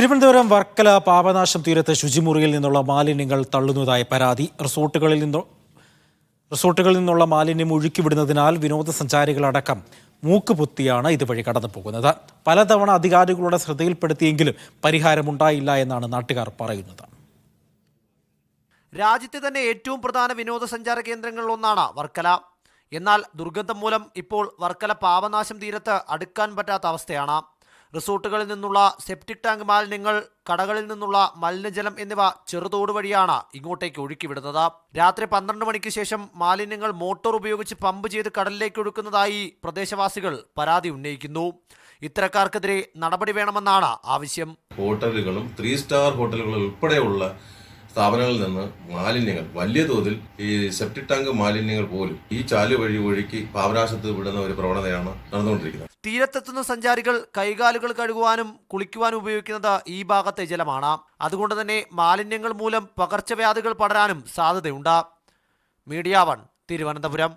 തിരുവനന്തപുരം വർക്കല പാപനാശം തീരത്ത് ശുചിമുറിയിൽ നിന്നുള്ള മാലിന്യങ്ങൾ തള്ളുന്നതായി പരാതി. റിസോർട്ടുകളിൽ നിന്നുള്ള മാലിന്യം ഒഴുക്കിവിടുന്നതിനാൽ വിനോദസഞ്ചാരികളടക്കം മൂക്കുപൊത്തിയാണ് ഇതുവഴി കടന്നു പോകുന്നത്. പലതവണ അധികാരികളുടെ ശ്രദ്ധയിൽപ്പെടുത്തിയെങ്കിലും പരിഹാരമുണ്ടായില്ല എന്നാണ് നാട്ടുകാർ പറയുന്നത്. രാജ്യത്തെ തന്നെ ഏറ്റവും പ്രധാന വിനോദസഞ്ചാര കേന്ദ്രങ്ങളിലൊന്നാണ് വർക്കല. എന്നാൽ ദുർഗന്ധം മൂലം ഇപ്പോൾ വർക്കല പാപനാശം തീരത്ത് അടുക്കാൻ പറ്റാത്ത അവസ്ഥയാണ്. റിസോർട്ടുകളിൽ നിന്നുള്ള സെപ്റ്റിക് ടാങ്ക് മാലിന്യങ്ങൾ, കടകളിൽ നിന്നുള്ള മലിനജലം എന്നിവ ചെറുതോട് വഴിയാണ് ഇങ്ങോട്ടേക്ക് ഒഴുക്കിവിടുന്നത്. രാത്രി 12 മണിക്ക് ശേഷം മാലിന്യങ്ങൾ മോട്ടോർ ഉപയോഗിച്ച് പമ്പ് ചെയ്ത് കടലിലേക്ക് ഒഴുക്കുന്നതായി പ്രദേശവാസികൾ പരാതി ഉന്നയിക്കുന്നു. ഇത്തരക്കാർക്കെതിരെ നടപടി വേണമെന്നാണ് ആവശ്യം. ഹോട്ടലുകളും 3 സ്റ്റാർ ഹോട്ടലുകളും ഉൾപ്പെടെയുള്ള സ്ഥാപനങ്ങളിൽ നിന്ന് മാലിന്യങ്ങൾ വലിയ തോതിൽ ഈ സെപ്റ്റിക് ടാങ്ക് മാലിന്യങ്ങൾ പോലും ഈ ചാലു വഴി ഒഴുക്കി പാപനാശത്ത് വിടുന്ന ഒരു പ്രവണതയാണ് നടന്നുകൊണ്ടിരിക്കുന്നത്. തീരത്തെത്തുന്ന സഞ്ചാരികൾ കൈകാലുകൾ കഴുകുവാനും കുളിക്കുവാനും ഉപയോഗിക്കുന്നത് ഈ ഭാഗത്തെ ജലമാണ്. അതുകൊണ്ട് തന്നെ മാലിന്യങ്ങൾ മൂലം പകർച്ചവ്യാധികൾ പടരാനും സാധ്യതയുണ്ട്. മീഡിയ 1 തിരുവനന്തപുരം.